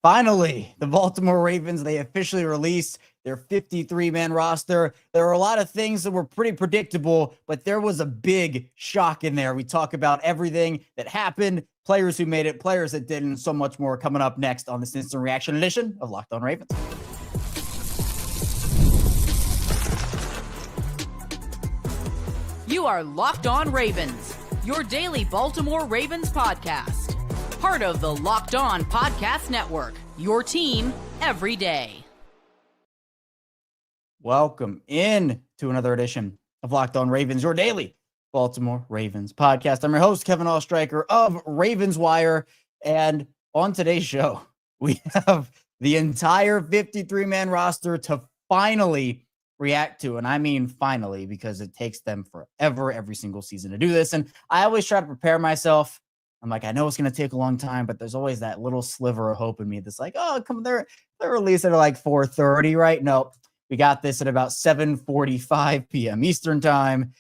Finally, the Baltimore Ravens, they officially released their 53-man roster. There were a lot of things that were pretty predictable, but there was a big shock in there. We talk about everything that happened, players who made it, players that didn't, and so much more coming up next on this instant reaction edition of Locked On Ravens. You are Locked On Ravens, your daily Baltimore Ravens podcast. Part of the Locked On Podcast Network, your team every day. Welcome in to another edition of Locked On Ravens, your daily Baltimore Ravens podcast. I'm your host, Kevin Oestreicher of Ravens Wire. And on today's show, we have the entire 53-man roster to finally react to. And I mean finally, because it takes them forever every single season to do this. And I always try to prepare myself. I'm like, I know it's going to take a long time, but there's always that little sliver of hope in me that's like, oh, come on, they're released at like 4:30, right? No, we got this at about 7:45 p.m. Eastern time.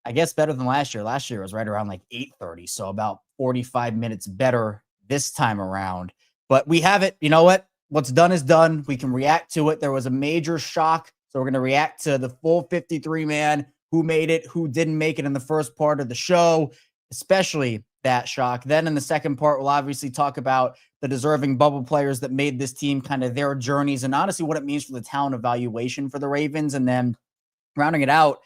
I guess better than last year. Last year was right around like 8:30, so about 45 minutes better this time around. But we have it. You know what? What's done is done. We can react to it. There was a major shock, so we're going to react to the full 53-man, who made it, who didn't make it in the first part of the show, especially that shock. Then in the second part, we'll obviously talk about the deserving bubble players that made this team, kind of their journeys, and honestly what it means for the talent evaluation for the Ravens. And then rounding it out,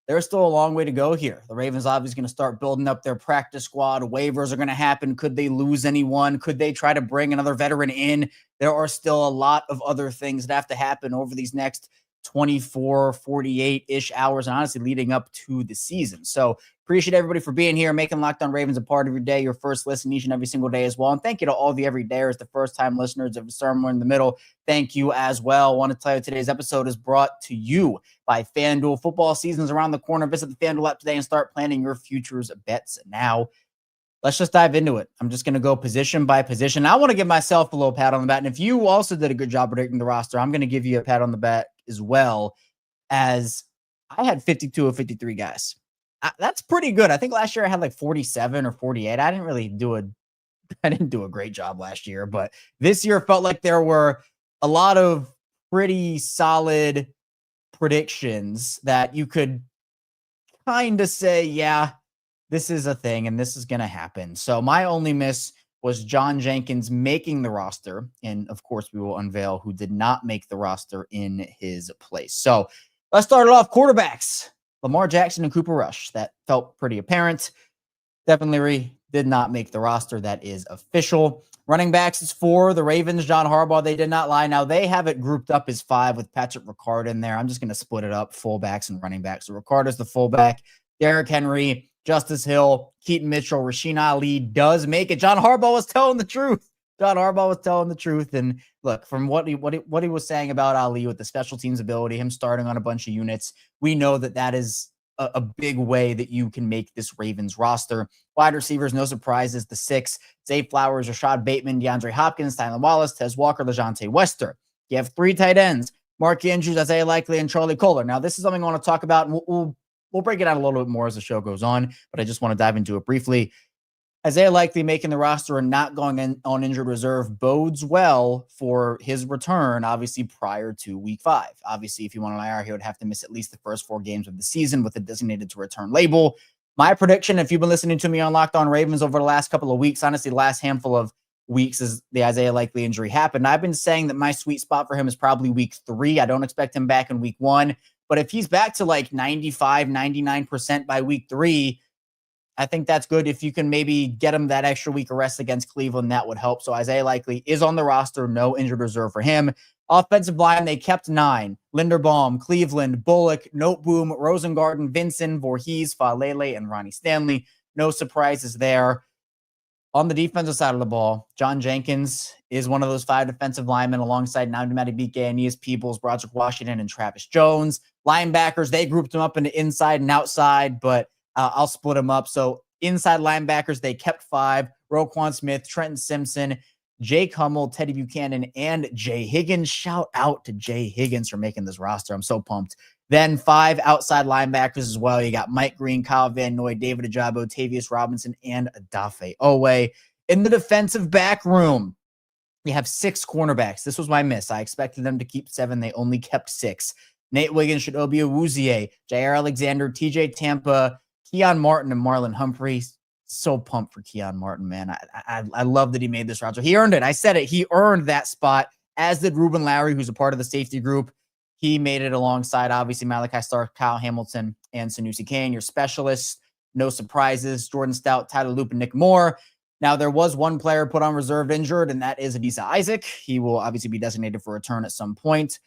there's still a long way to go here. The Ravens obviously going to start building up their practice squad. Waivers are going to happen. Could they lose anyone? Could they try to bring another veteran in? There are still a lot of other things that have to happen over these next 24, 48-ish hours, and honestly leading up to the season. So appreciate everybody for being here, making Locked On Ravens a part of your day, your first listen each and every single day as well. And thank you to all the everydayers, the first-time listeners, of somewhere in the middle. Thank you as well. I want to tell you today's episode is brought to you by FanDuel. Football season's around the corner. Visit the FanDuel app today and start planning your futures bets now. Let's just dive into it. I'm just going to go position by position. I want to give myself a little pat on the back. And if you also did a good job predicting the roster, I'm going to give you a pat on the back as well, as I had 52 of 53 guys. That's pretty good. I think last year I had like 47 or 48. I didn't do a great job last year, but this year felt like there were a lot of pretty solid predictions that you could kind of say, yeah, this is a thing and this is going to happen. So my only miss was John Jenkins making the roster. And of course, we will unveil who did not make the roster in his place. So let's start it off. Quarterbacks, Lamar Jackson and Cooper Rush. That felt pretty apparent. Definitely did not make the roster. That is official. Running backs is 4. The Ravens, John Harbaugh, they did not lie. Now they have it grouped up as 5 with Patrick Ricard in there. I'm just going to split it up, fullbacks and running backs. So Ricard is the fullback. Derrick Henry, Justice Hill, Keaton Mitchell, Rasheen Ali does make it. John Harbaugh was telling the truth. And look, from what he was saying about Ali with the special teams ability, him starting on a bunch of units, we know that is a big way that you can make this Ravens roster. Wide receivers, no surprises. The 6, Zay Flowers, Rashod, Bateman, DeAndre Hopkins, Tylan Wallace, Tez Walker, LeJohntay Wester. You have 3 tight ends, Mark Andrews, Isaiah Likely, and Charlie Kolar. Now, this is something I want to talk about, and we'll break it out a little bit more as the show goes on, but I just want to dive into it briefly. Isaiah Likely making the roster and not going on injured reserve bodes well for his return, obviously, prior to week 5. Obviously, if he went on IR, he would have to miss at least the first 4 games of the season with a designated to return label. My prediction, if you've been listening to me on Locked On Ravens over the last couple of weeks, honestly, the last handful of weeks as the Isaiah Likely injury happened, I've been saying that my sweet spot for him is probably week 3. I don't expect him back in week 1. But if he's back to like 95, 99% by week 3, I think that's good. If you can maybe get him that extra week of rest against Cleveland, that would help. So Isaiah Likely is on the roster. No injured reserve for him. Offensive line, they kept 9. Linderbaum, Cleveland, Bullock, Noteboom, Rosengarten, Vincent, Voorhees, Falele, and Ronnie Stanley. No surprises there. On the defensive side of the ball, John Jenkins is one of those 5 defensive linemen alongside Namdi Madubuike, Aeneas Peebles, Broderick Washington, and Travis Jones. Linebackers, they grouped them up into inside and outside, but I'll split them up. So inside linebackers, they kept 5. Roquan Smith, Trenton Simpson, Jake Hummel, Teddy Buchanan, and Jay Higgins. Shout out to Jay Higgins for making this roster. I'm so pumped. Then 5 outside linebackers as well. You got Mike Green, Kyle Van Noy, David Ajabo, Tavius Robinson, and Adafe Owe. In the defensive back room, You have 6 cornerbacks. This was my miss. I expected them to keep 7. They only kept 6. Nate Wiggins, Chidobe Awuzie, Jaire Alexander, TJ Tampa, Keon Martin, and Marlon Humphrey. So pumped for Keon Martin, man. I love that he made this roster. He earned it. I said it. He earned that spot, as did Ruben Lowry, who's a part of the safety group. He made it alongside, obviously, Malaki Stark, Kyle Hamilton, and Sanusi Kane. Your specialists, no surprises, Jordan Stout, Tyler Loop, and Nick Moore. Now, there was one player put on reserve injured, and that is Adisa Isaac. He will obviously be designated for return at some point.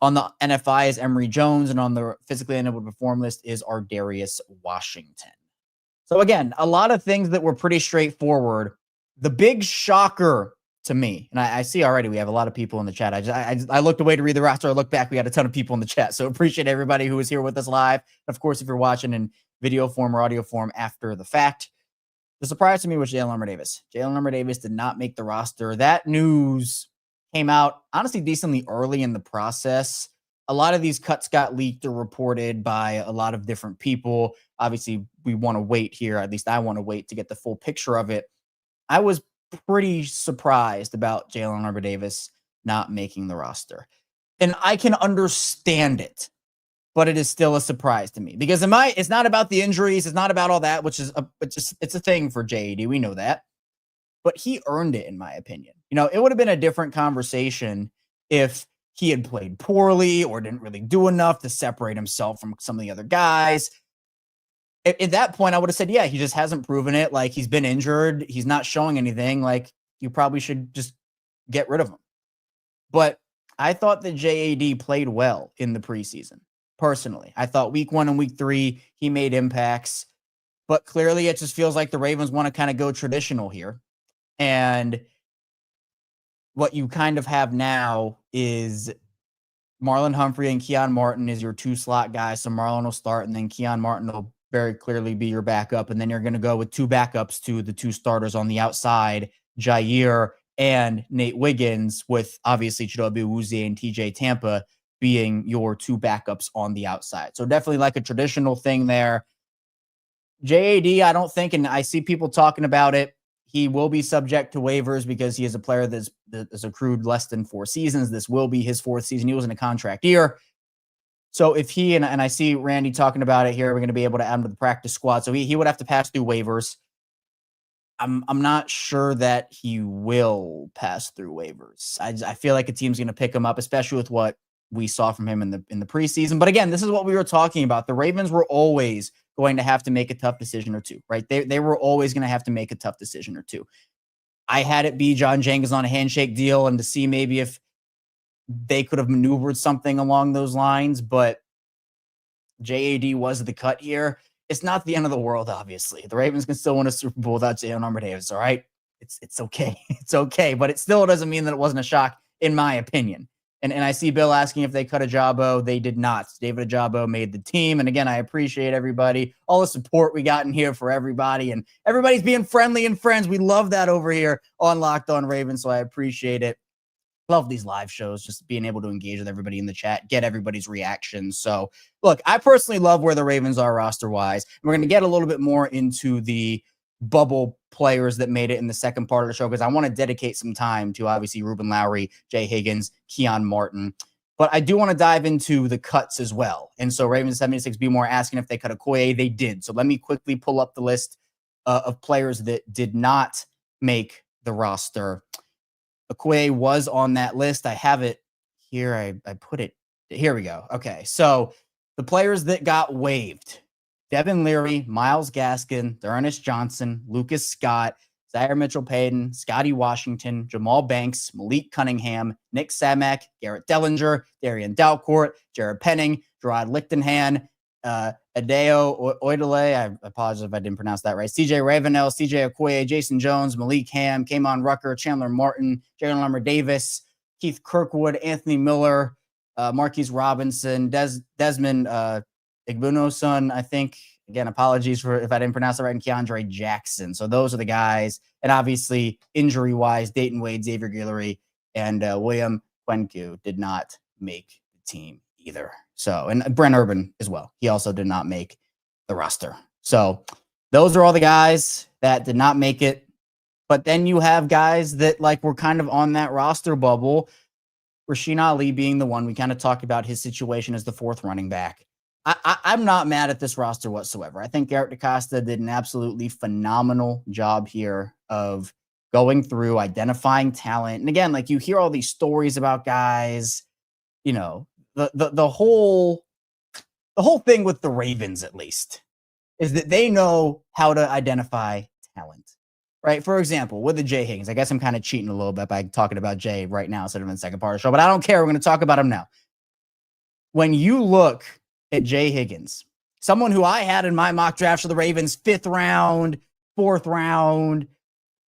On the NFI is Emory Jones, and on the physically unable to perform list is Ardarius Washington. So again, a lot of things that were pretty straightforward. The big shocker to me, and I see already we have a lot of people in the chat. I looked away to read the roster. I looked back. We had a ton of people in the chat. So appreciate everybody who was here with us live. Of course, if you're watching in video form or audio form after the fact. The surprise to me was Jaylen Armor-Davis. Jaylen Armor-Davis did not make the roster. That news came out, honestly, decently early in the process. A lot of these cuts got leaked or reported by a lot of different people. Obviously, we want to wait here. At least I want to wait to get the full picture of it. I was pretty surprised about Jaylen Armor-Davis not making the roster. And I can understand it, but it is still a surprise to me because it's not about the injuries. It's not about all that, which is it's a thing for JAD. We know that, but he earned it, in my opinion. You know, it would have been a different conversation if he had played poorly or didn't really do enough to separate himself from some of the other guys. At that point, I would have said, yeah, he just hasn't proven it. Like, he's been injured. He's not showing anything. Like, you probably should just get rid of him. But I thought that JAD played well in the preseason. Personally, I thought week 1 and week 3, he made impacts, but clearly it just feels like the Ravens want to kind of go traditional here. And what you kind of have now is Marlon Humphrey and Keon Martin is your 2 slot guys. So Marlon will start, and then Keon Martin will very clearly be your backup. And then you're going to go with 2 backups to the 2 starters on the outside, Jaire and Nate Wiggins, with obviously Chidobe Awuzie and TJ Tampa being your 2 backups on the outside. So definitely like a traditional thing there. JAD, I don't think, and I see people talking about it, he will be subject to waivers because he is a player that's accrued less than 4 seasons. This will be his 4th season. He was in a contract year. So if he, and I see Randy talking about it here, we're going to be able to add him to the practice squad. So he would have to pass through waivers. I'm not sure that he will pass through waivers. I feel like a team's going to pick him up, especially with what we saw from him in the preseason. But again, this is what we were talking about. The Ravens were always going to have to make a tough decision or two, right? They were always going to have to make a tough decision or two. I had it be John Jenkins on a handshake deal and to see maybe if they could have maneuvered something along those lines, but JAD was the cut here. It's not the end of the world, obviously. The Ravens can still win a Super Bowl without Jaylen Armor-Davis, all right? It's okay. It's okay, but it still doesn't mean that it wasn't a shock, in my opinion. And I see Bill asking if they cut Ajabo. They did not. David Ajabo made the team. And again, I appreciate everybody, all the support we got in here for everybody. And everybody's being friendly and friends. We love that over here on Locked On Ravens, so I appreciate it. Love these live shows, just being able to engage with everybody in the chat, get everybody's reactions. So, look, I personally love where the Ravens are roster-wise. We're going to get a little bit more into the bubble players that made it in the second part of the show because I want to dedicate some time to obviously Ruben Lowry, Jay Higgins, Keon Martin. But I do want to dive into the cuts as well. And so Ravens 76B more asking if they cut Okoye. They did. So let me quickly pull up the list of players that did not make the roster. Okoye was on that list. I have it here. I put it. Here we go. Okay. So the players that got waived: Devin Leary, Myles Gaskin, D'Ernest Johnson, Lucas Scott, Zaire Mitchell-Payton, Scotty Washington, Jamal Banks, Malik Cunningham, Nick Samak, Garrett Dellinger, Darian Dalcourt, Jared Penning, Gerard Lichtenhan, Adeo Oidele, I apologize if I didn't pronounce that right, CJ Ravenel, CJ Okoye, Jason Jones, Malik Ham, Kamon Rucker, Chandler Martin, Jaylen Armor-Davis, Keith Kirkwood, Anthony Miller, Marquise Robinson, Desmond Igbunoson, I think. Again, apologies for if I didn't pronounce it right, and Keandre Jackson. So those are the guys. And obviously, injury-wise, Dayton Wade, Xavier Guillory, and William Kwenku did not make the team either. So, and Brent Urban as well. He also did not make the roster. So those are all the guys that did not make it. But then you have guys that like were kind of on that roster bubble. Rasheen Ali being the one we kind of talked about his situation as the fourth running back. I'm not mad at this roster whatsoever. I think Eric DeCosta did an absolutely phenomenal job here of going through, identifying talent. And again, like you hear all these stories about guys, you know, the whole thing with the Ravens, at least, is that they know how to identify talent, right? For example, with the Jay Higgins, I guess I'm kind of cheating a little bit by talking about Jay right now instead of in the second part of the show, but I don't care. We're going to talk about him now. When you look at Jay Higgins, someone who I had in my mock drafts for the Ravens, 5th round, 4th round,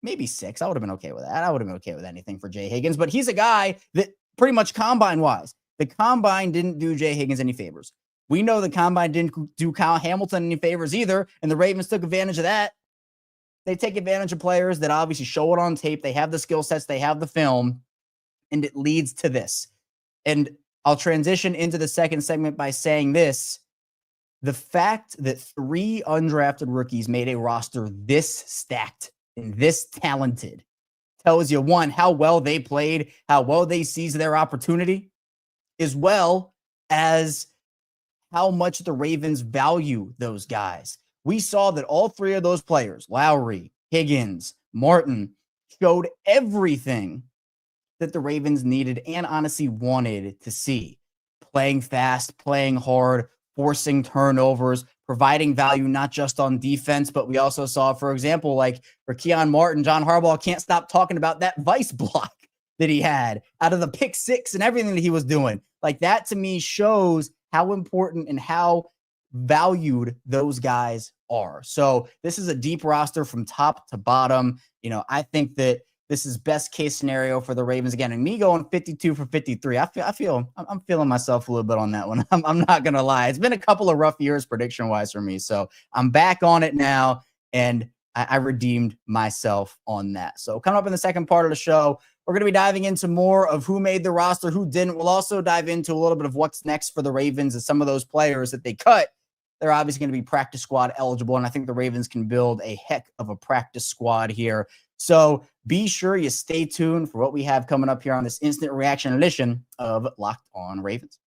maybe 6th. I would have been okay with that. I would have been okay with anything for Jay Higgins, but he's a guy that pretty much combine-wise, the combine didn't do Jay Higgins any favors. We know the combine didn't do Kyle Hamilton any favors either, and the Ravens took advantage of that. They take advantage of players that obviously show it on tape. They have the skill sets, they have the film, and it leads to this. And I'll transition into the second segment by saying this. The fact that 3 undrafted rookies made a roster this stacked and this talented tells you, one, how well they played, how well they seized their opportunity, as well as how much the Ravens value those guys. We saw that all 3 of those players, Lowry, Higgins, Martin, showed everything that the Ravens needed and honestly wanted to see. Playing fast, playing hard, forcing turnovers, providing value not just on defense, but we also saw, for example, like for Keon Martin, John Harbaugh can't stop talking about that vice block that he had out of the pick 6 and everything that he was doing. Like that to me shows how important and how valued those guys are. So this is a deep roster from top to bottom. You know, I think that this is best case scenario for the Ravens again. And me going 52 for 53, I'm feeling myself a little bit on that one. I'm not going to lie. It's been a couple of rough years prediction wise for me. So I'm back on it now. And I redeemed myself on that. So coming up in the second part of the show, we're going to be diving into more of who made the roster, who didn't. We'll also dive into a little bit of what's next for the Ravens and some of those players that they cut. They're obviously going to be practice squad eligible, and I think the Ravens can build a heck of a practice squad here. So be sure you stay tuned for what we have coming up here on this instant reaction edition of Locked On Ravens.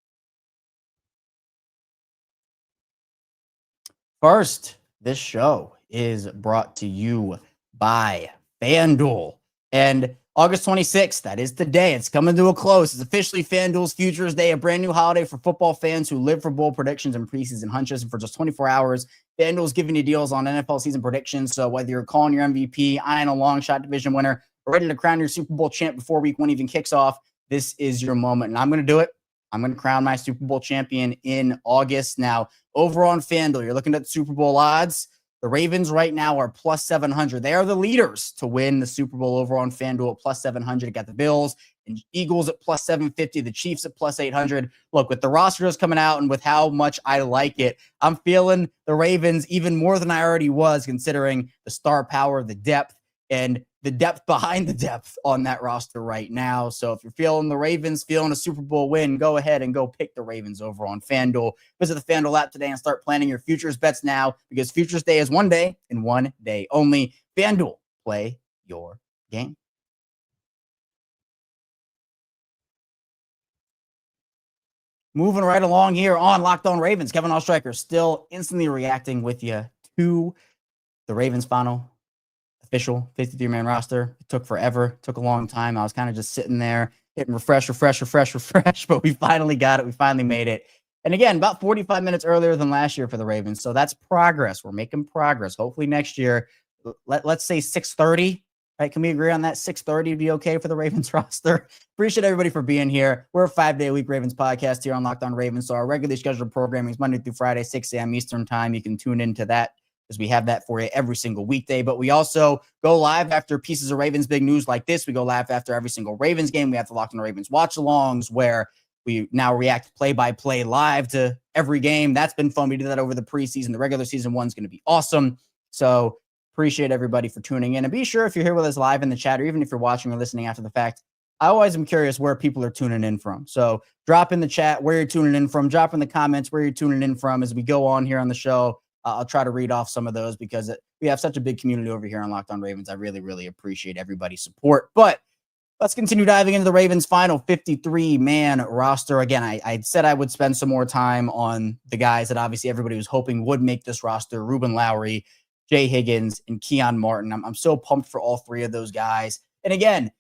First, this show is brought to you by FanDuel. And August 26th, that is today. It's coming to a close. It's officially FanDuel's Futures Day, a brand new holiday for football fans who live for bold predictions and preseason hunches. And for just 24 hours, FanDuel's giving you deals on NFL season predictions. So whether you're calling your MVP, eyeing a long shot division winner, or ready to crown your Super Bowl champ before week 1 even kicks off, this is your moment. And I'm going to do it. I'm going to crown my Super Bowl champion in August. Now, over on FanDuel, you're looking at the Super Bowl odds. The Ravens right now are plus 700. They are the leaders to win the Super Bowl over on FanDuel at plus 700. You got the Bills and Eagles at plus 750, the Chiefs at plus 800. Look, with the rosters coming out and with how much I like it, I'm feeling the Ravens even more than I already was, considering the star power, the depth, and the depth behind the depth on that roster right now. So if you're feeling the Ravens, feeling a Super Bowl win, go ahead and go pick the Ravens over on FanDuel. Visit the FanDuel app today and start planning your futures bets now, because Futures Day is one day and one day only. FanDuel, play your game. Moving right along here on Locked On Ravens, Kevin Oestreicher still instantly reacting with you to the Ravens final official 53-man roster. It took forever, took a long time. I was kind of just sitting there hitting refresh, but we finally got it. We finally made it. And again, about 45 minutes earlier than last year for the Ravens. So that's progress. We're making progress. Hopefully next year, let's say 6:30. Right? Can we agree on that? 6:30 would be okay for the Ravens roster. Appreciate everybody for being here. We're a 5-day-a-week Ravens podcast here on Locked On Ravens. So our regularly scheduled programming is Monday through Friday, 6 a.m. Eastern time. You can tune into that, because we have that for you every single weekday. But we also go live after pieces of Ravens big news like this. We go live after every single Ravens game. We have the Locked On Ravens watch-alongs, where we now react play-by-play live to every game. That's been fun. We did that over the preseason. The regular season one's going to be awesome. So appreciate everybody for tuning in. And be sure, if you're here with us live in the chat, or even if you're watching or listening after the fact, I always am curious where people are tuning in from. So drop in the chat where you're tuning in from. Drop in the comments where you're tuning in from as we go on here on the show. I'll try to read off some of those because we have such a big community over here on Locked On Ravens. I really, really appreciate everybody's support. But let's continue diving into the Ravens' final 53-man roster. Again, I said I would spend some more time on the guys that obviously everybody was hoping would make this roster: Ruben Lowry, Jay Higgins, and Keon Martin. I'm so pumped for all three of those guys. And again,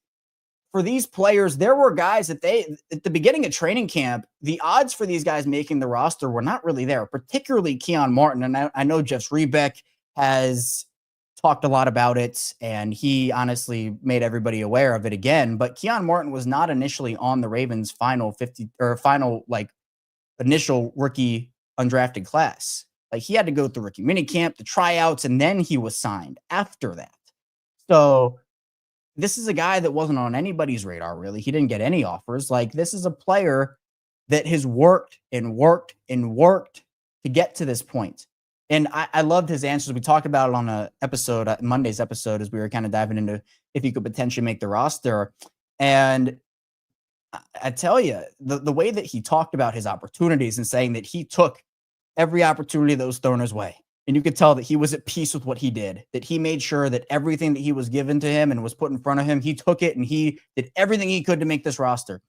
for these players, there were guys that at the beginning of training camp, the odds for these guys making the roster were not really there, particularly Keon Martin. And I know Jeff Rebeck has talked a lot about it, and he honestly made everybody aware of it again. But Keon Martin was not initially on the Ravens' final initial rookie undrafted class. Like, he had to go through rookie minicamp, the tryouts, and then he was signed after that. So this is a guy that wasn't on anybody's radar, really. He didn't get any offers. Like, this is a player that has worked and worked and worked to get to this point. And I loved his answers. We talked about it on a episode, Monday's episode, as we were kind of diving into if he could potentially make the roster. And I tell you, the way that he talked about his opportunities and saying that he took every opportunity that was thrown his way. And you could tell that he was at peace with what he did, that he made sure that everything that he was given to him and was put in front of him, he took it and he did everything he could to make this roster.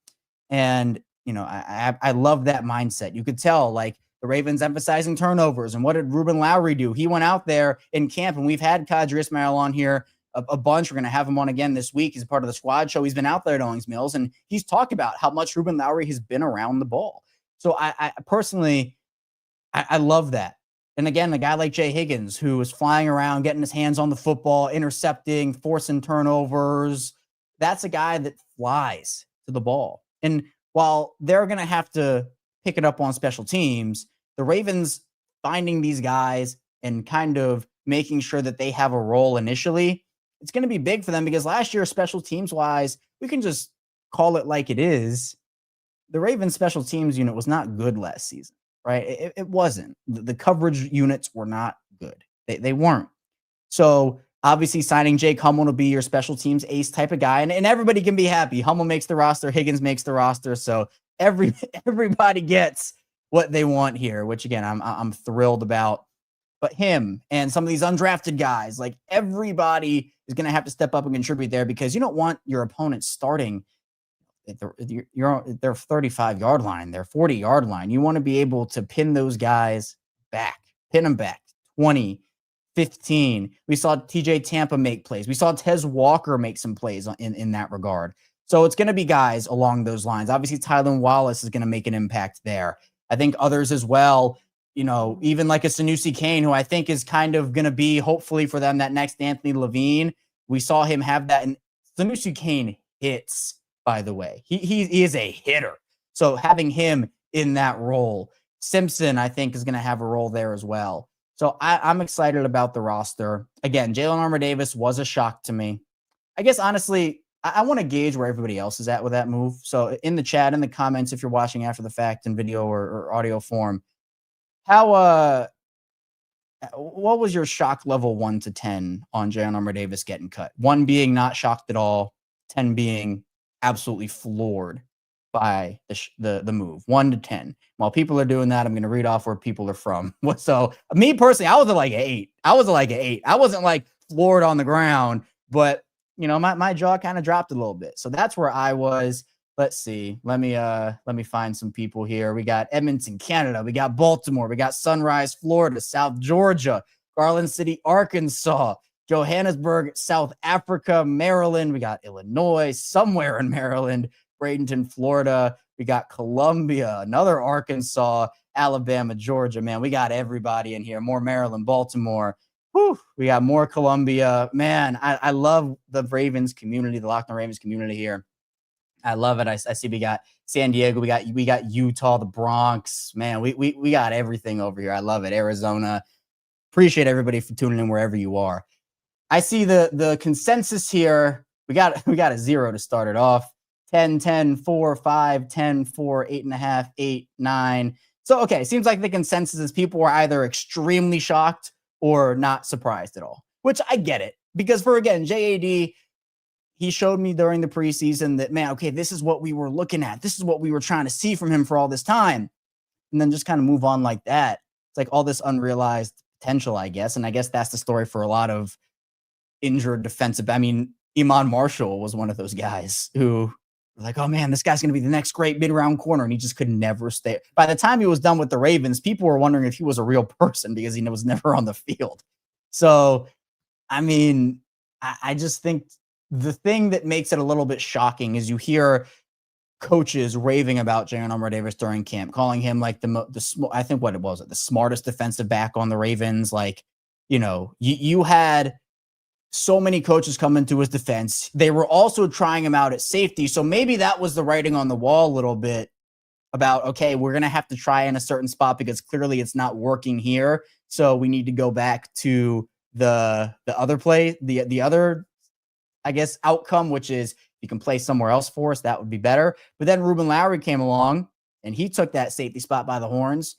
And, you know, I love that mindset. You could tell, like, the Ravens emphasizing turnovers. And what did Ruben Lowry do? He went out there in camp, and we've had Qadri Ismail on here a bunch. We're going to have him on again this week. He's part of the squad show. He's been out there at Owings Mills, and he's talked about how much Ruben Lowry has been around the ball. So I personally, I love that. And again, a guy like Jay Higgins, who is flying around, getting his hands on the football, intercepting, forcing turnovers, that's a guy that flies to the ball. And while they're going to have to pick it up on special teams, the Ravens finding these guys and kind of making sure that they have a role initially, it's going to be big for them, because last year, special teams wise, we can just call it like it is. The Ravens special teams unit was not good last season, right? It wasn't. The coverage units were not good. They weren't. So obviously signing Jake Hummel to be your special teams ace type of guy, and everybody can be happy. Hummel makes the roster. Higgins makes the roster. So everybody gets what they want here, which again, I'm thrilled about. But him and some of these undrafted guys, like, everybody is going to have to step up and contribute there, because you don't want your opponent starting at their 35-yard line, their 40-yard line. You want to be able to pin those guys back, pin them back 20, 15. We saw TJ Tampa make plays. We saw Tez Walker make some plays in that regard. So it's going to be guys along those lines. Obviously, Tylan Wallace is going to make an impact there. I think others as well, you know, even like a Sanusi Kane, who I think is kind of going to be, hopefully for them, that next Anthony Levine. We saw him have that. And Sanusi Kane hits, by the way. He is a hitter. So having him in that role, Simpson, I think, is going to have a role there as well. So I'm excited about the roster. Again, Jaylen Armor-Davis was a shock to me. I guess, honestly, I want to gauge where everybody else is at with that move. So in the chat, in the comments, if you're watching after the fact in video or audio form, what was your shock level 1 to 10 on Jaylen Armor-Davis getting cut? 1 being not shocked at all, 10 being absolutely floored by the move. 1 to 10. While people are doing that, I'm going to read off where people are from. So me personally, I was at like an 8. I wasn't like floored on the ground, but you know, my jaw kind of dropped a little bit. So that's where I was. Let's see. Let me find some people here. We got Edmonton, Canada. We got Baltimore. We got Sunrise, Florida, South Georgia, Garland City, Arkansas, Johannesburg, South Africa, Maryland. We got Illinois, somewhere in Maryland, Bradenton, Florida. We got Columbia, another Arkansas, Alabama, Georgia. Man, we got everybody in here. More Maryland, Baltimore. Whew, we got more Columbia. Man, I love the Ravens community, the Locked On Ravens community here. I love it. I see we got San Diego, we got Utah, the Bronx. Man, we got everything over here. I love it. Arizona. Appreciate everybody for tuning in wherever you are. I see the consensus here. We got a 0 to start it off. 10, 10, 4, 5, 10, 4, 8.5, 8, 9. So, okay, seems like the consensus is people were either extremely shocked or not surprised at all, which I get it. Because for, again, JAD, he showed me during the preseason that, man, okay, this is what we were looking at. This is what we were trying to see from him for all this time. And then just kind of move on like that. It's like all this unrealized potential, I guess. And I guess that's the story for a lot of injured defensive. I mean, Iman Marshall was one of those guys who were like, oh man, this guy's going to be the next great mid-round corner. And he just could never stay. By the time he was done with the Ravens, people were wondering if he was a real person because he was never on the field. So, I mean, I just think the thing that makes it a little bit shocking is you hear coaches raving about Jaylen Armor-Davis during camp, calling him like I think what it was, the smartest defensive back on the Ravens. Like, you had so many coaches come into his defense. They were also trying him out at safety. So maybe that was the writing on the wall a little bit about, okay, we're going to have to try in a certain spot because clearly it's not working here. So we need to go back to the other play, the other, I guess, outcome, which is you can play somewhere else for us. That would be better. But then Ruben Lowry came along and he took that safety spot by the horns.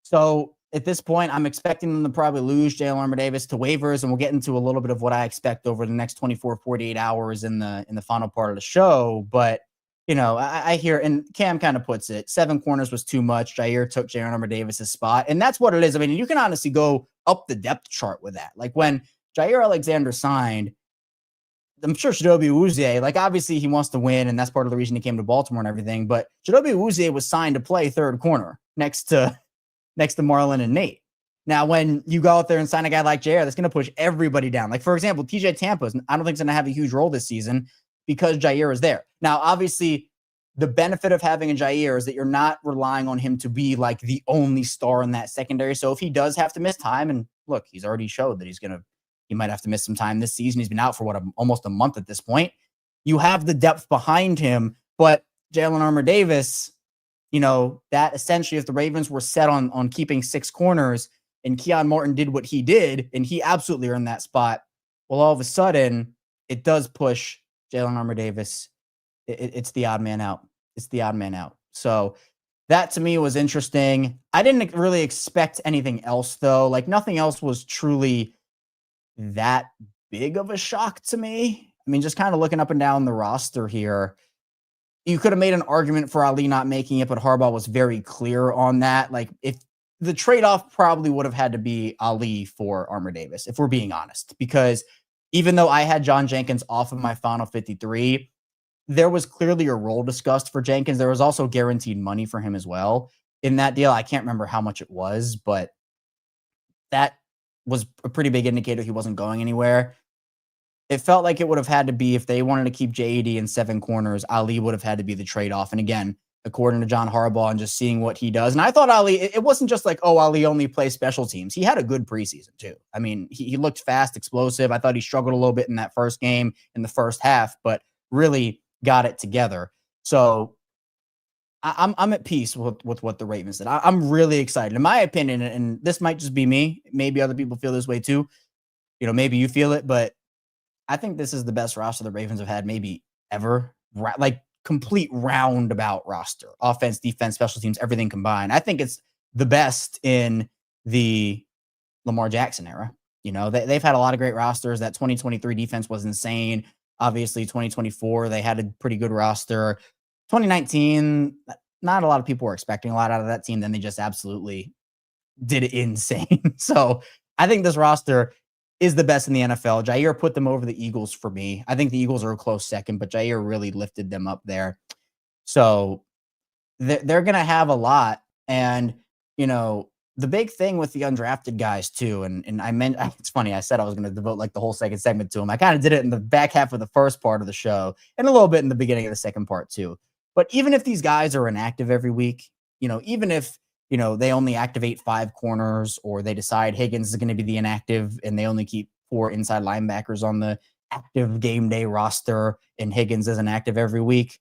So at this point, I'm expecting them to probably lose Jaylen Armor-Davis to waivers, and we'll get into a little bit of what I expect over the next 24, 48 hours in the final part of the show. But, I hear, and Cam kind of puts it, 7 corners was too much. Jaire took Jaylen Armor-Davis's spot, and that's what it is. I mean, you can honestly go up the depth chart with that. Like when Jaire Alexander signed, I'm sure Chidobe Awuzie, like obviously he wants to win, and that's part of the reason he came to Baltimore and everything. But Chidobe Awuzie was signed to play third corner next to Marlon and Nate. Now, when you go out there and sign a guy like Jaire, that's going to push everybody down. Like, for example, TJ Tampa, I don't think is going to have a huge role this season because Jaire is there. Now, obviously, the benefit of having a Jaire is that you're not relying on him to be like the only star in that secondary. So if he does have to miss time, and look, he's already showed that he might have to miss some time this season. He's been out for almost a month at this point. You have the depth behind him, but Jaylen Armor-Davis, that essentially if the Ravens were set on keeping 6 corners and Keon Martin did what he did, and he absolutely earned that spot, well, all of a sudden, it does push Jaylen Armor-Davis. It's the odd man out. It's the odd man out. So that to me was interesting. I didn't really expect anything else, though. Like nothing else was truly that big of a shock to me. I mean, just kind of looking up and down the roster here, you could have made an argument for Ali not making it, but Harbaugh was very clear on that. Like, if the trade-off probably would have had to be Ali for Armor-Davis, if we're being honest, because even though I had John Jenkins off of my final 53, there was clearly a role discussed for Jenkins. There was also guaranteed money for him as well in that deal. I can't remember how much it was, but that was a pretty big indicator he wasn't going anywhere. It felt like it would have had to be, if they wanted to keep JAD in 7 corners, Ali would have had to be the trade-off. And again, according to John Harbaugh and just seeing what he does. And I thought Ali, it wasn't just like, oh, Ali only plays special teams. He had a good preseason too. I mean, he looked fast, explosive. I thought he struggled a little bit in that first game in the first half, but really got it together. So I'm at peace with what the Ravens did. I'm really excited. In my opinion, and this might just be me, maybe other people feel this way too. Maybe you feel it, but I think this is the best roster the Ravens have had maybe ever. Like complete roundabout roster, offense, defense, special teams, everything combined. I think it's the best in the Lamar Jackson era. They've had a lot of great rosters. That 2023 defense was insane. Obviously, 2024, they had a pretty good roster. 2019, not a lot of people were expecting a lot out of that team. Then they just absolutely did it insane. So I think this roster is the best in the NFL. Jaire put them over the Eagles for me. I think the Eagles are a close second, but Jaire really lifted them up there. So they're going to have a lot. And, the big thing with the undrafted guys too, and I meant, it's funny, I said I was going to devote like the whole second segment to them. I kind of did it in the back half of the first part of the show and a little bit in the beginning of the second part too. But even if these guys are inactive every week, even if, they only activate 5 corners, or they decide Higgins is going to be the inactive and they only keep 4 inside linebackers on the active game day roster and Higgins isn't active every week.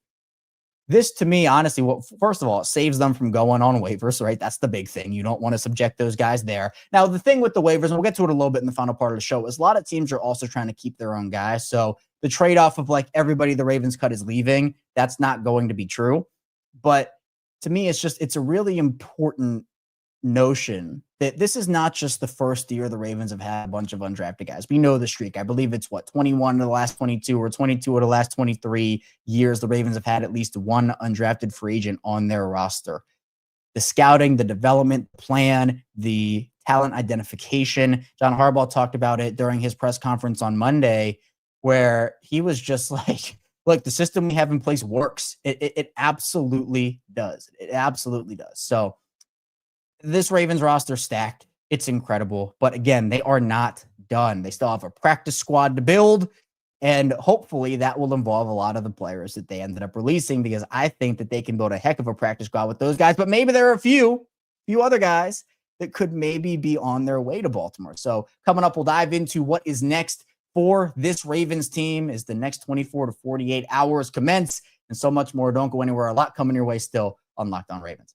This to me, honestly, first of all, it saves them from going on waivers, right? That's the big thing. You don't want to subject those guys there. Now, the thing with the waivers, and we'll get to it a little bit in the final part of the show, is a lot of teams are also trying to keep their own guys. So the trade-off of like everybody the Ravens cut is leaving, that's not going to be true. But to me, it's a really important notion that this is not just the first year the Ravens have had a bunch of undrafted guys. We know the streak. I believe it's 21 of the last 22 or 22 of the last 23 years the Ravens have had at least one undrafted free agent on their roster. The scouting, the development plan, the talent identification. John Harbaugh talked about it during his press conference on Monday, where he was just like, look, the system we have in place works. It absolutely does. It absolutely does. So this Ravens roster stacked. It's incredible. But again, they are not done. They still have a practice squad to build. And hopefully that will involve a lot of the players that they ended up releasing, because I think that they can build a heck of a practice squad with those guys. But maybe there are a few other guys that could maybe be on their way to Baltimore. So coming up, we'll dive into what is next for this Ravens team as the next 24 to 48 hours commence, and so much more. Don't go anywhere. A lot coming your way still on Locked On Ravens.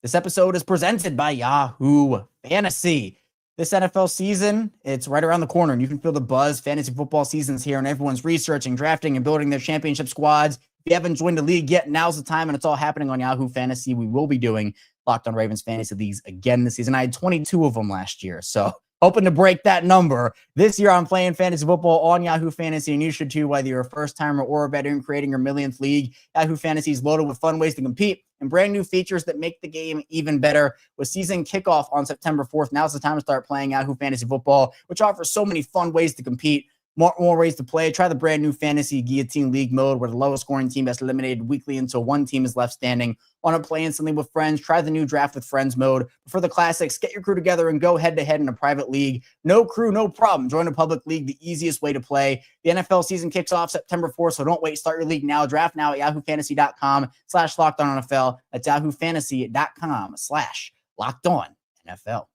This episode is presented by Yahoo Fantasy. This NFL season, it's right around the corner, and you can feel the buzz. Fantasy football season's here, and everyone's researching, drafting, and building their championship squads. If you haven't joined the league yet, now's the time, and it's all happening on Yahoo Fantasy. We will be doing Locked On Ravens Fantasy Leagues again this season. I had 22 of them last year, so hoping to break that number. This year, I'm playing fantasy football on Yahoo Fantasy, and you should too, whether you're a first-timer or a veteran creating your millionth league. Yahoo Fantasy is loaded with fun ways to compete and brand new features that make the game even better. With season kickoff on September 4th, now's the time to start playing Yahoo Fantasy Football, which offers so many fun ways to compete. More ways to play. Try the brand new Fantasy Guillotine League mode, where the lowest scoring team gets eliminated weekly until one team is left standing. Want to play instantly with friends? Try the new Draft with Friends mode. For the classics, get your crew together and go head-to-head in a private league. No crew, no problem. Join a public league, the easiest way to play. The NFL season kicks off September 4th, so don't wait. Start your league now. Draft now at yahoofantasy.com/LockedOnNFL. That's yahoofantasy.com/LockedOnNFL.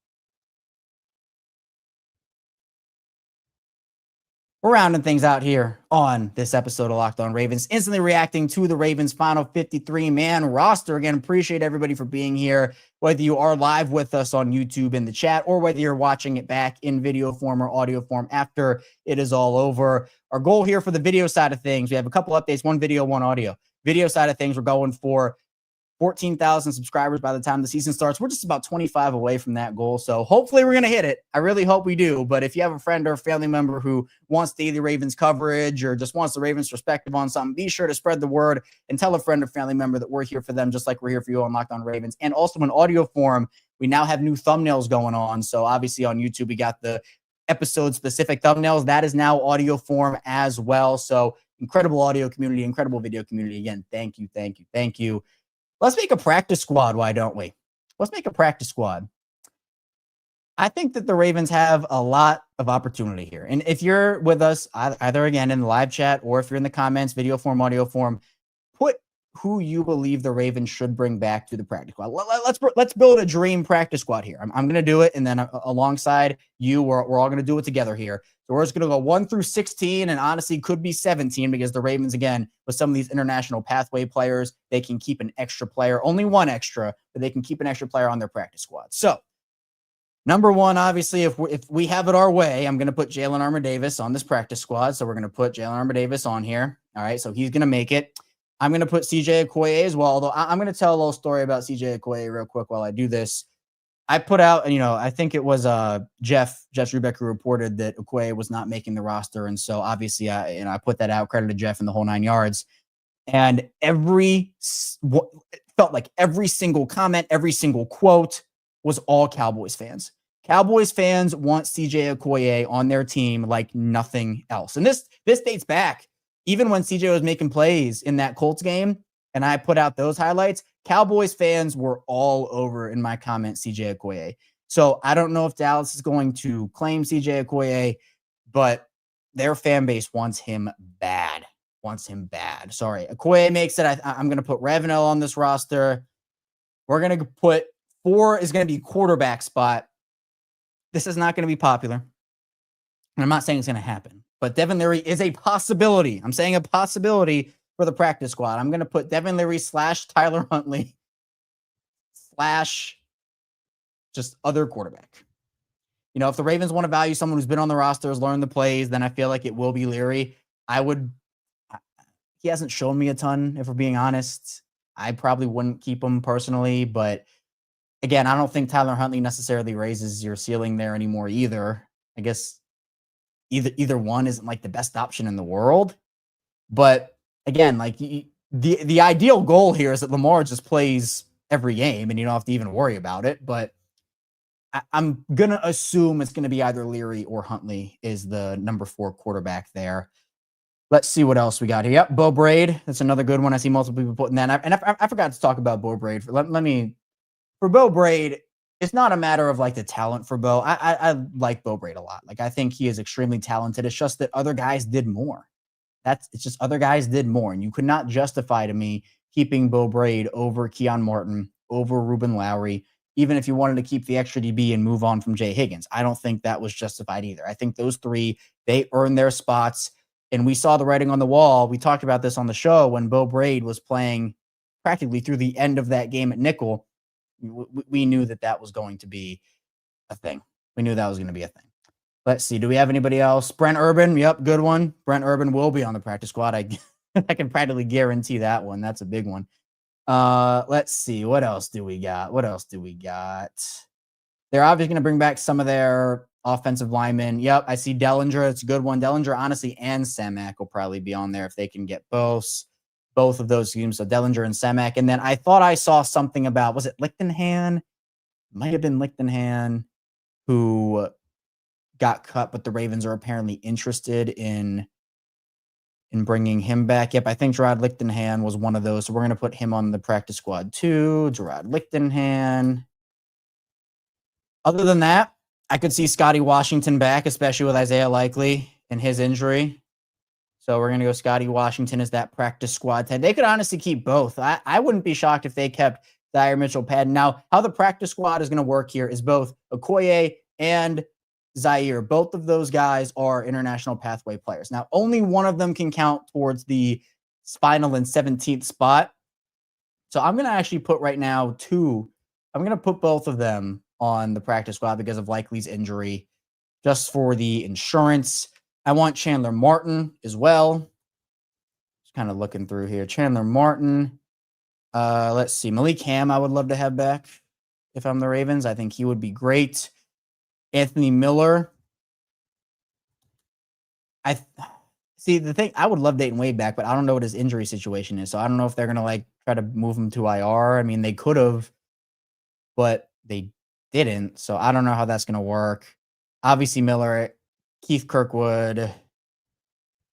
We're rounding things out here on this episode of Locked On Ravens, instantly reacting to the Ravens' final 53-man roster. Again, appreciate everybody for being here, whether you are live with us on YouTube in the chat or whether you're watching it back in video form or audio form after it is all over. Our goal here for the video side of things, we have a couple updates, one video, one audio. Video side of things, we're going for 14,000 subscribers by the time the season starts. We're just about 25 away from that goal. So hopefully we're going to hit it. I really hope we do. But if you have a friend or a family member who wants daily Ravens coverage or just wants the Ravens perspective on something, be sure to spread the word and tell a friend or family member that we're here for them, just like we're here for you on Locked On Ravens. And also in audio form, we now have new thumbnails going on. So obviously on YouTube, we got the episode specific thumbnails. That is now audio form as well. So incredible audio community, incredible video community. Again, thank you, thank you, thank you. Let's make a practice squad, why don't we? Let's make a practice squad. I think that the Ravens have a lot of opportunity here. And if you're with us, either again in the live chat or if you're in the comments, video form, audio form, put who you believe the Ravens should bring back to the practice squad. Let's build a dream practice squad here. I'm going to do it, and then alongside you, we're all going to do it together here. So we're just going to go 1 through 16, and honestly could be 17, because the Ravens, again, with some of these international pathway players, they can keep an extra player, only one extra, but they can keep an extra player on their practice squad. So number one, obviously, if we have it our way, I'm going to put Jaylen Armor-Davis on this practice squad. So we're going to put Jaylen Armor-Davis on here. All right, so he's going to make it. I'm going to put CJ Okoye as well, although I'm going to tell a little story about CJ Okoye real quick while I do this. I put out, I think it was Jeff Rugiet who reported that Okoye was not making the roster. And so obviously I put that out, credit to Jeff and the whole 9 yards. And it felt like every single comment, every single quote was all Cowboys fans. Cowboys fans want CJ Okoye on their team like nothing else. And this dates back, even when CJ was making plays in that Colts game, and I put out those highlights, Cowboys fans were all over in my comment CJ Okoye. So I don't know if Dallas is going to claim CJ Okoye, but their fan base wants him bad. Sorry. Okoye makes it. I'm going to put Ravenel on this roster. We're going to put 4 is going to be quarterback spot. This is not going to be popular. And I'm not saying it's going to happen, but Devin Leary is a possibility. I'm saying a possibility for the practice squad. I'm going to put Devin Leary / Tyler Huntley / just other quarterback. If the Ravens want to value someone who's been on the roster, has learned the plays, then I feel like it will be Leary. He hasn't shown me a ton, if we're being honest. I probably wouldn't keep him personally, but again, I don't think Tyler Huntley necessarily raises your ceiling there anymore either. I guess either one isn't like the best option in the world, but again, like the ideal goal here is that Lamar just plays every game, and you don't have to even worry about it. But I'm going to assume it's going to be either Leary or Huntley is the number 4 quarterback there. Let's see what else we got here. Yep, Bo Braid. That's another good one. I see multiple people putting that. And I forgot to talk about Bo Braid. For Bo Braid, it's not a matter of like the talent for Bo. I like Bo Braid a lot. Like, I think he is extremely talented. It's just that other guys did more. It's just other guys did more. And you could not justify to me keeping Bo Braid over Keon Martin, over Ruben Lowry, even if you wanted to keep the extra DB and move on from Jay Higgins. I don't think that was justified either. I think those 3, they earned their spots. And we saw the writing on the wall. We talked about this on the show when Bo Braid was playing practically through the end of that game at nickel. We knew that was going to be a thing. We knew that was going to be a thing. Let's see. Do we have anybody else? Brent Urban. Yep, good one. Brent Urban will be on the practice squad. I can practically guarantee that one. That's a big one. Let's see. What else do we got? They're obviously going to bring back some of their offensive linemen. Yep, I see Dellinger. It's a good one. Dellinger, honestly, and Samak will probably be on there if they can get both of those teams. So Dellinger and Samak. And then I thought I saw something about, was it Lichtenhan? Might have been Lichtenhan who got cut, but the Ravens are apparently interested in bringing him back. Yep, I think Gerard Lichtenhan was one of those. So we're going to put him on the practice squad too. Gerard Lichtenhan. Other than that, I could see Scotty Washington back, especially with Isaiah Likely and his injury. So we're going to go Scotty Washington as that practice squad type. They could honestly keep both. I wouldn't be shocked if they kept Zaire Mitchell-Patton. Now, how the practice squad is going to work here is both Okoye and Zaire. Both of those guys are international pathway players. Now, only one of them can count towards the final and 17th spot. So I'm going to actually put right now I'm going to put both of them on the practice squad because of Likely's injury, just for the insurance. I want Chandler Martin as well. Just kind of looking through here. Chandler Martin. Let's see. Malik Ham, I would love to have back if I'm the Ravens. I think he would be great. Anthony Miller. See the thing. I would love Dayton Wade back, but I don't know what his injury situation is. So I don't know if they're gonna try to move him to IR. I mean, they could have, but they didn't. So I don't know how that's gonna work. Obviously, Miller, Keith Kirkwood.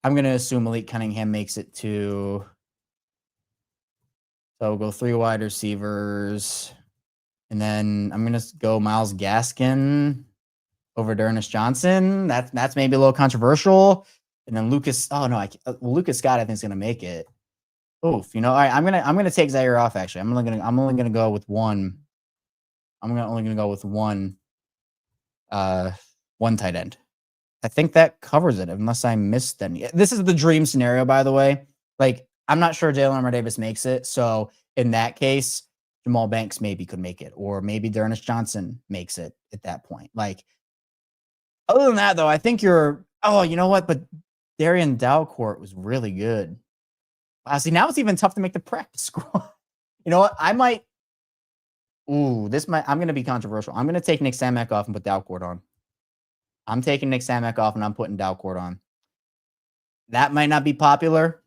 I'm gonna assume Malik Cunningham makes it to. So we'll go 3 wide receivers, and then I'm gonna go Myles Gaskin over D'Ernest Johnson. That's maybe a little controversial. And then Lucas. Oh no, Lucas Scott I think is gonna make it. Oof. All right. I'm gonna take Zaire off. Actually, I'm only gonna go with one. Only gonna go with one tight end. I think that covers it, unless I missed any. This is the dream scenario, by the way. I'm not sure Jaylen Armor-Davis makes it. So in that case, Jamal Banks maybe could make it, or maybe D'Ernest Johnson makes it at that point. Other than that, though, I think you know what? But Darian Dalcourt was really good. See, now it's even tough to make the practice squad. You know what? I'm going to be controversial. I'm going to take Nick Samak off and put Dalcourt on. I'm taking Nick Samak off and I'm putting Dalcourt on. That might not be popular,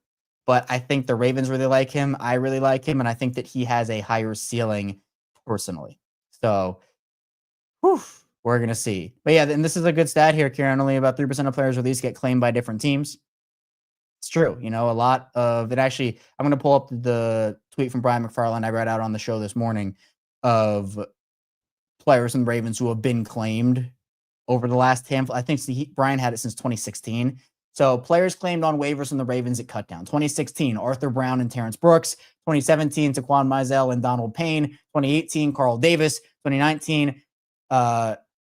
but I think the Ravens really like him. I really like him, and I think that he has a higher ceiling personally. So, we're going to see. But yeah, and this is a good stat here, Kieran. Only about 3% of players released get claimed by different teams. It's true. A lot of it actually, I'm going to pull up the tweet from Brian McFarland I read out on the show this morning of players in the Ravens who have been claimed over the last handful. I think Brian had it since 2016. So players claimed on waivers from the Ravens at cut down. 2016, Arthur Brown and Terrence Brooks. 2017, Taquan Mizell and Donald Payne. 2018, Carl Davis. 2019,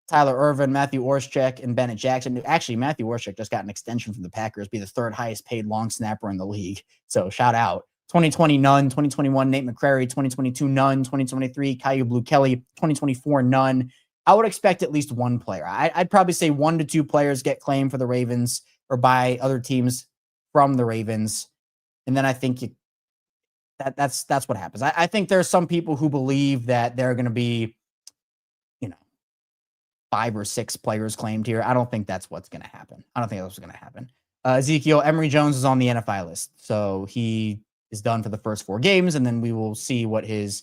Tyler Irvin, Matthew Oestreicher, and Bennett Jackson. Actually, Matthew Oestreicher just got an extension from the Packers, be the 3rd highest paid long snapper in the league. So shout out. 2020, none. 2021, Nate McCrary. 2022, none. 2023, Caillou Blue Kelly. 2024, none. I would expect at least one player. I'd probably say 1 to 2 players get claimed for the Ravens or by other teams from the Ravens. And then I think that's what happens. I think there's some people who believe that there are going to be, 5 or 6 players claimed here. I don't think that's what's going to happen. Ezekiel Emery Jones is on the NFI list. So he is done for the first 4 games, and then we will see what his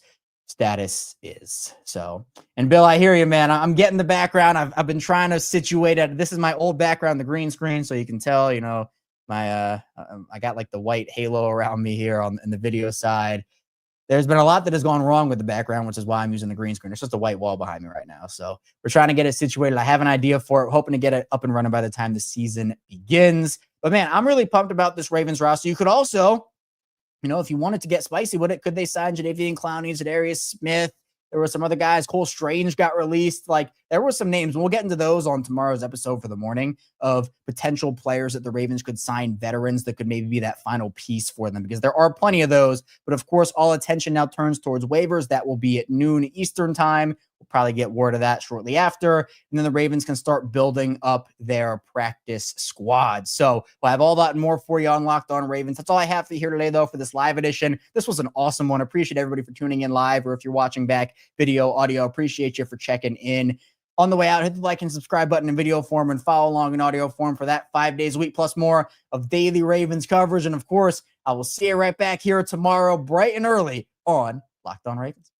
status is. So, and Bill, I hear you, man. I'm getting the background. I've been trying to situate it. This is my old background, the green screen, so you can tell, my I got like the white halo around me here in the video side. There's been a lot that has gone wrong with the background, which is why I'm using the green screen. It's just a white wall behind me right now. So we're trying to get it situated. I have an idea for it, hoping to get it up and running by the time the season begins. But man, I'm really pumped about this Ravens roster. You could also, if you wanted to get spicy with it, could they sign Jadeveon Clowney, Zadarius Smith? There were some other guys. Cole Strange got released. Like, there were some names. We'll get into those on tomorrow's episode for the morning of potential players that the Ravens could sign, veterans that could maybe be that final piece for them, because there are plenty of those. But of course, all attention now turns towards waivers. That will be at noon Eastern time. We'll probably get word of that shortly after. And then the Ravens can start building up their practice squad. So we'll have all that and more for you on Locked On Ravens. That's all I have for you here today, though, for this live edition. This was an awesome one. Appreciate everybody for tuning in live, or if you're watching back video, audio, appreciate you for checking in. On the way out, hit the like and subscribe button in video form and follow along in audio form for that 5 days a week plus more of daily Ravens coverage. And of course, I will see you right back here tomorrow, bright and early on Locked On Ravens.